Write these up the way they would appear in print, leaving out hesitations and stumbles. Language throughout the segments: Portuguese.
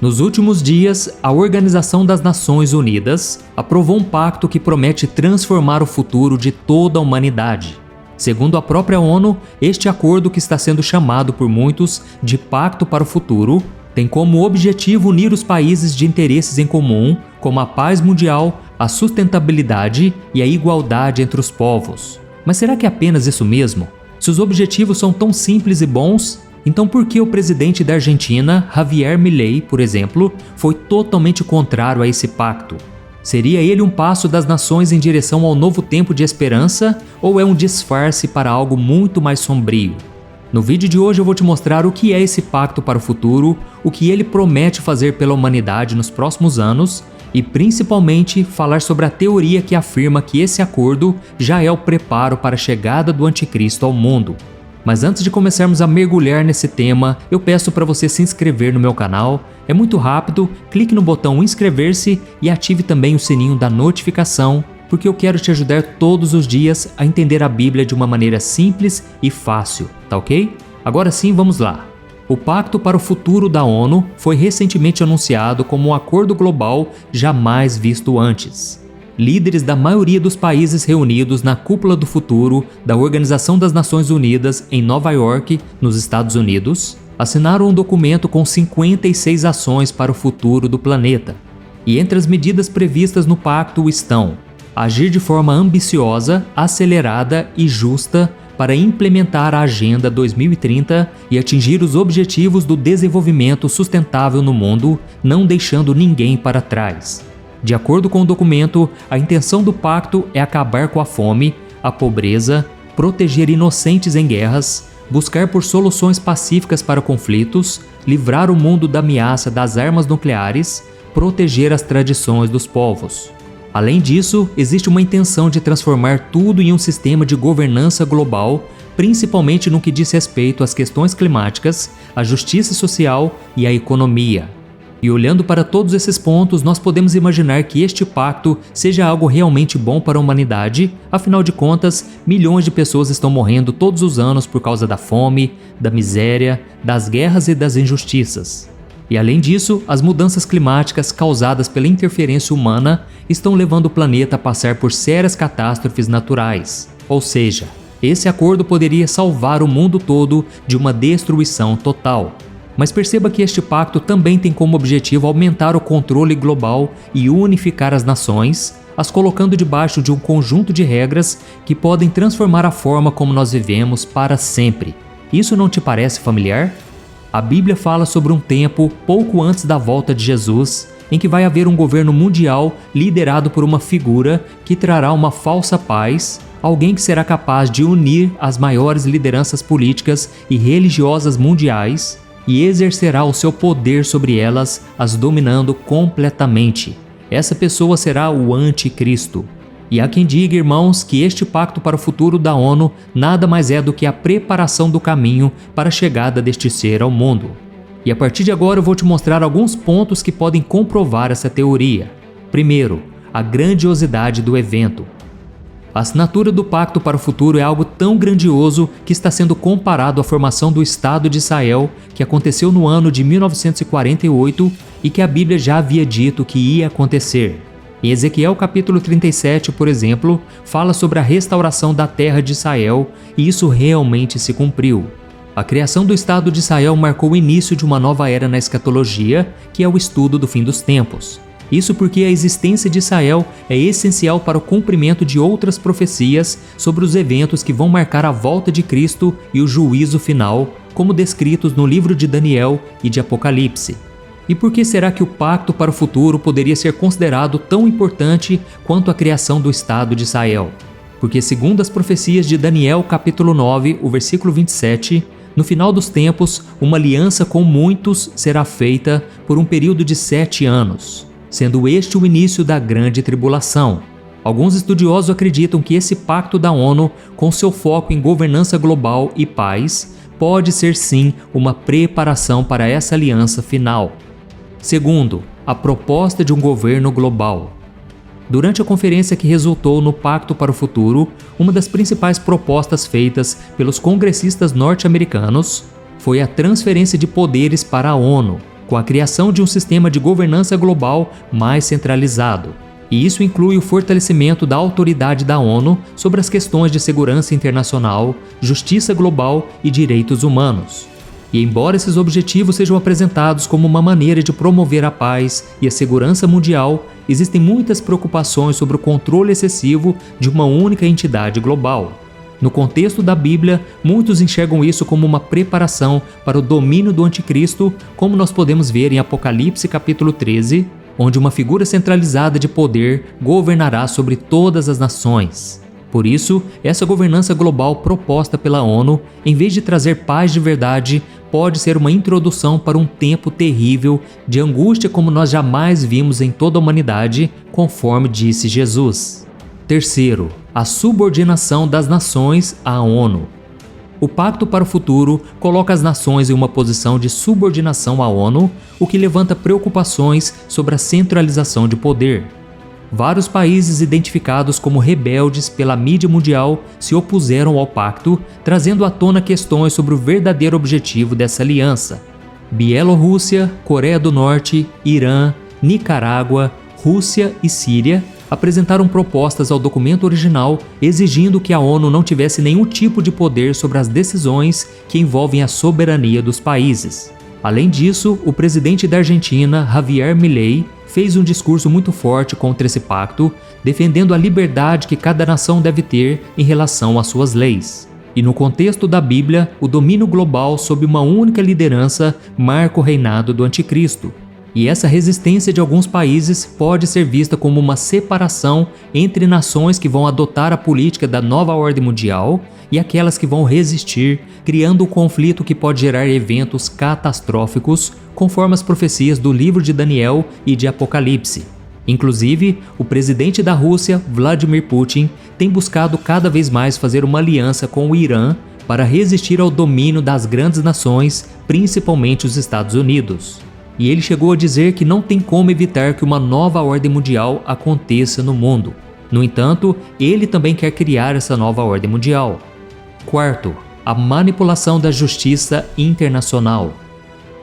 Nos últimos dias, a Organização das Nações Unidas aprovou um pacto que promete transformar o futuro de toda a humanidade. Segundo a própria ONU, este acordo, que está sendo chamado por muitos de Pacto para o Futuro, tem como objetivo unir os países de interesses em comum, como a paz mundial, a sustentabilidade e a igualdade entre os povos. Mas será que é apenas isso mesmo? Se os objetivos são tão simples e bons, então por que o presidente da Argentina, Javier Milei, por exemplo, foi totalmente contrário a esse pacto? Seria ele um passo das nações em direção ao novo tempo de esperança, ou é um disfarce para algo muito mais sombrio? No vídeo de hoje eu vou te mostrar o que é esse pacto para o futuro, o que ele promete fazer pela humanidade nos próximos anos e principalmente falar sobre a teoria que afirma que esse acordo já é o preparo para a chegada do anticristo ao mundo. Mas antes de começarmos a mergulhar nesse tema, eu peço para você se inscrever no meu canal. É muito rápido, clique no botão inscrever-se e ative também o sininho da notificação, porque eu quero te ajudar todos os dias a entender a Bíblia de uma maneira simples e fácil, tá ok? Agora sim, vamos lá. O Pacto para o Futuro da ONU foi recentemente anunciado como um acordo global jamais visto antes. Líderes da maioria dos países reunidos na Cúpula do Futuro da Organização das Nações Unidas em Nova York, nos Estados Unidos, assinaram um documento com 56 ações para o futuro do planeta. E entre as medidas previstas no pacto estão: agir de forma ambiciosa, acelerada e justa para implementar a Agenda 2030 e atingir os objetivos do desenvolvimento sustentável no mundo, não deixando ninguém para trás. De acordo com o documento, a intenção do pacto é acabar com a fome, a pobreza, proteger inocentes em guerras, buscar por soluções pacíficas para conflitos, livrar o mundo da ameaça das armas nucleares, proteger as tradições dos povos. Além disso, existe uma intenção de transformar tudo em um sistema de governança global, principalmente no que diz respeito às questões climáticas, à justiça social e à economia. E olhando para todos esses pontos, nós podemos imaginar que este pacto seja algo realmente bom para a humanidade. Afinal de contas, milhões de pessoas estão morrendo todos os anos por causa da fome, da miséria, das guerras e das injustiças. E além disso, as mudanças climáticas causadas pela interferência humana estão levando o planeta a passar por sérias catástrofes naturais. Ou seja, esse acordo poderia salvar o mundo todo de uma destruição total. Mas perceba que este pacto também tem como objetivo aumentar o controle global e unificar as nações, as colocando debaixo de um conjunto de regras que podem transformar a forma como nós vivemos para sempre. Isso não te parece familiar? A Bíblia fala sobre um tempo pouco antes da volta de Jesus, em que vai haver um governo mundial liderado por uma figura que trará uma falsa paz, alguém que será capaz de unir as maiores lideranças políticas e religiosas mundiais e exercerá o seu poder sobre elas, as dominando completamente. Essa pessoa será o Anticristo. E há quem diga, irmãos, que este pacto para o futuro da ONU nada mais é do que a preparação do caminho para a chegada deste ser ao mundo. E a partir de agora eu vou te mostrar alguns pontos que podem comprovar essa teoria. Primeiro, a grandiosidade do evento. A assinatura do Pacto para o Futuro é algo tão grandioso que está sendo comparado à formação do Estado de Israel, que aconteceu no ano de 1948 e que a Bíblia já havia dito que ia acontecer. Em Ezequiel capítulo 37, por exemplo, fala sobre a restauração da terra de Israel e isso realmente se cumpriu. A criação do Estado de Israel marcou o início de uma nova era na escatologia, que é o estudo do fim dos tempos. Isso porque a existência de Israel é essencial para o cumprimento de outras profecias sobre os eventos que vão marcar a volta de Cristo e o juízo final, como descritos no livro de Daniel e de Apocalipse. E por que será que o pacto para o futuro poderia ser considerado tão importante quanto a criação do Estado de Israel? Porque segundo as profecias de Daniel capítulo 9, o versículo 27, no final dos tempos, uma aliança com muitos será feita por um período de 7 anos. Sendo este o início da grande tribulação. Alguns estudiosos acreditam que esse pacto da ONU, com seu foco em governança global e paz, pode ser sim uma preparação para essa aliança final. Segundo, a proposta de um governo global. Durante a conferência que resultou no Pacto para o Futuro, uma das principais propostas feitas pelos congressistas norte-americanos foi a transferência de poderes para a ONU. com a criação de um sistema de governança global mais centralizado. E isso inclui o fortalecimento da autoridade da ONU sobre as questões de segurança internacional, justiça global e direitos humanos. E embora esses objetivos sejam apresentados como uma maneira de promover a paz e a segurança mundial, existem muitas preocupações sobre o controle excessivo de uma única entidade global. No contexto da Bíblia, muitos enxergam isso como uma preparação para o domínio do anticristo, como nós podemos ver em Apocalipse capítulo 13, onde uma figura centralizada de poder governará sobre todas as nações. Por isso, essa governança global proposta pela ONU, em vez de trazer paz de verdade, pode ser uma introdução para um tempo terrível de angústia como nós jamais vimos em toda a humanidade, conforme disse Jesus. Terceiro, a subordinação das nações à ONU. O Pacto para o Futuro coloca as nações em uma posição de subordinação à ONU, o que levanta preocupações sobre a centralização de poder. Vários países identificados como rebeldes pela mídia mundial se opuseram ao pacto, trazendo à tona questões sobre o verdadeiro objetivo dessa aliança. Bielorrússia, Coreia do Norte, Irã, Nicarágua, Rússia e Síria apresentaram propostas ao documento original exigindo que a ONU não tivesse nenhum tipo de poder sobre as decisões que envolvem a soberania dos países. Além disso, o presidente da Argentina, Javier Milei, fez um discurso muito forte contra esse pacto, defendendo a liberdade que cada nação deve ter em relação às suas leis. E no contexto da Bíblia, o domínio global sob uma única liderança marca o reinado do anticristo. E essa resistência de alguns países pode ser vista como uma separação entre nações que vão adotar a política da nova ordem mundial e aquelas que vão resistir, criando um conflito que pode gerar eventos catastróficos, conforme as profecias do livro de Daniel e de Apocalipse. Inclusive, o presidente da Rússia, Vladimir Putin, tem buscado cada vez mais fazer uma aliança com o Irã para resistir ao domínio das grandes nações, principalmente os Estados Unidos. E ele chegou a dizer que não tem como evitar que uma nova ordem mundial aconteça no mundo. No entanto, ele também quer criar essa nova ordem mundial. Quarto, a manipulação da justiça internacional.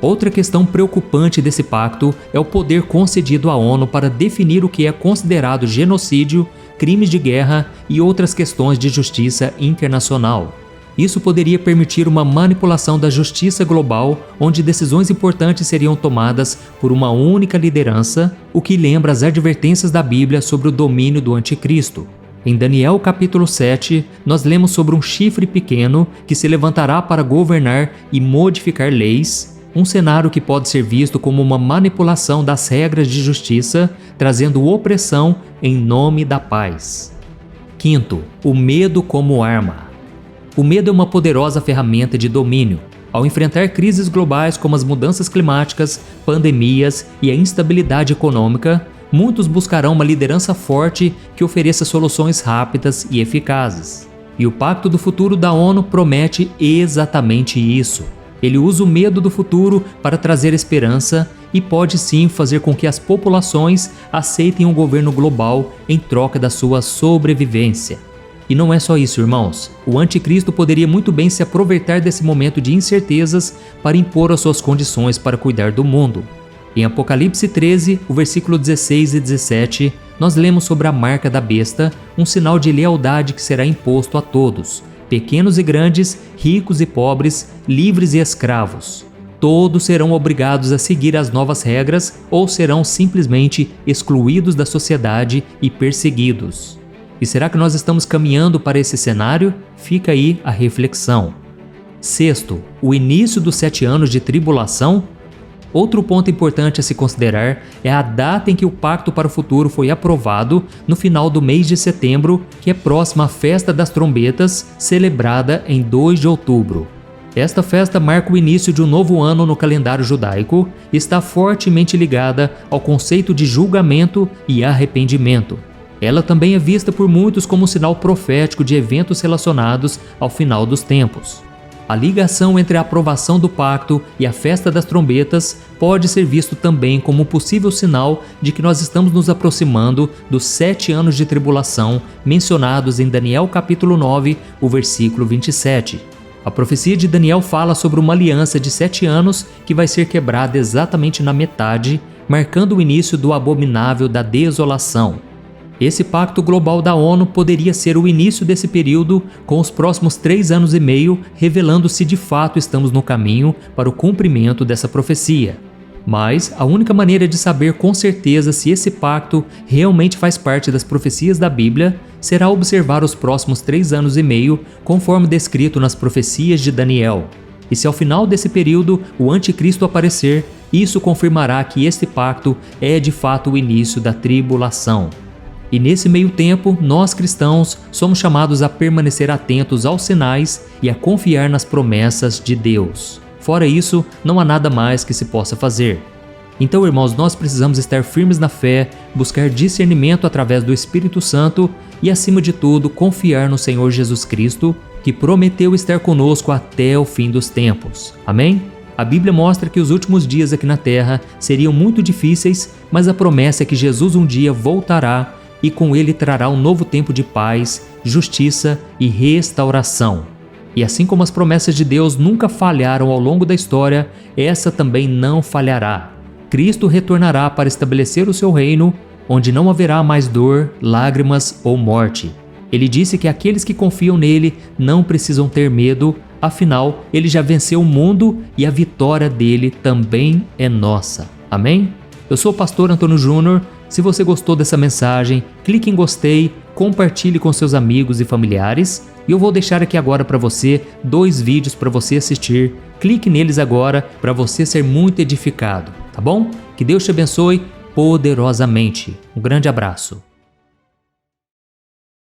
Outra questão preocupante desse pacto é o poder concedido à ONU para definir o que é considerado genocídio, crimes de guerra e outras questões de justiça internacional. Isso poderia permitir uma manipulação da justiça global, onde decisões importantes seriam tomadas por uma única liderança, o que lembra as advertências da Bíblia sobre o domínio do anticristo. Em Daniel capítulo 7, nós lemos sobre um chifre pequeno que se levantará para governar e modificar leis, um cenário que pode ser visto como uma manipulação das regras de justiça, trazendo opressão em nome da paz. Quinto, o medo como arma. O medo é uma poderosa ferramenta de domínio. Ao enfrentar crises globais como as mudanças climáticas, pandemias e a instabilidade econômica, muitos buscarão uma liderança forte que ofereça soluções rápidas e eficazes. E o Pacto do Futuro da ONU promete exatamente isso. Ele usa o medo do futuro para trazer esperança e pode sim fazer com que as populações aceitem um governo global em troca da sua sobrevivência. E não é só isso, irmãos. O anticristo poderia muito bem se aproveitar desse momento de incertezas para impor as suas condições para cuidar do mundo. Em Apocalipse 13, o versículo 16 e 17, nós lemos sobre a marca da besta, um sinal de lealdade que será imposto a todos, pequenos e grandes, ricos e pobres, livres e escravos. Todos serão obrigados a seguir as novas regras ou serão simplesmente excluídos da sociedade e perseguidos. E será que nós estamos caminhando para esse cenário? Fica aí a reflexão. Sexto, o início dos 7 anos de tribulação. Outro ponto importante a se considerar é a data em que o Pacto para o Futuro foi aprovado, no final do mês de setembro, que é próxima à Festa das Trombetas, celebrada em 2 de outubro. Esta festa marca o início de um novo ano no calendário judaico e está fortemente ligada ao conceito de julgamento e arrependimento. Ela também é vista por muitos como um sinal profético de eventos relacionados ao final dos tempos. A ligação entre a aprovação do pacto e a festa das trombetas pode ser visto também como um possível sinal de que nós estamos nos aproximando dos 7 anos de tribulação mencionados em Daniel capítulo 9, o versículo 27. A profecia de Daniel fala sobre uma aliança de 7 anos que vai ser quebrada exatamente na metade, marcando o início do abominável da desolação. Esse pacto global da ONU poderia ser o início desse período, com os próximos 3 anos e meio revelando se de fato estamos no caminho para o cumprimento dessa profecia. Mas a única maneira de saber com certeza se esse pacto realmente faz parte das profecias da Bíblia será observar os próximos 3 anos e meio, conforme descrito nas profecias de Daniel. E se ao final desse período o anticristo aparecer, isso confirmará que este pacto é de fato o início da tribulação. E nesse meio tempo, nós cristãos somos chamados a permanecer atentos aos sinais e a confiar nas promessas de Deus. Fora isso, não há nada mais que se possa fazer. Então, irmãos, nós precisamos estar firmes na fé, buscar discernimento através do Espírito Santo e, acima de tudo, confiar no Senhor Jesus Cristo, que prometeu estar conosco até o fim dos tempos. Amém? A Bíblia mostra que os últimos dias aqui na Terra seriam muito difíceis, mas a promessa é que Jesus um dia voltará e com ele trará um novo tempo de paz, justiça e restauração. E assim como as promessas de Deus nunca falharam ao longo da história, essa também não falhará. Cristo retornará para estabelecer o seu reino, onde não haverá mais dor, lágrimas ou morte. Ele disse que aqueles que confiam nele não precisam ter medo, afinal, ele já venceu o mundo e a vitória dele também é nossa. Amém? Eu sou o pastor Antônio Júnior. Se você gostou dessa mensagem, clique em gostei, compartilhe com seus amigos e familiares. E eu vou deixar aqui agora para você 2 vídeos para você assistir. Clique neles agora para você ser muito edificado, tá bom? Que Deus te abençoe poderosamente. Um grande abraço.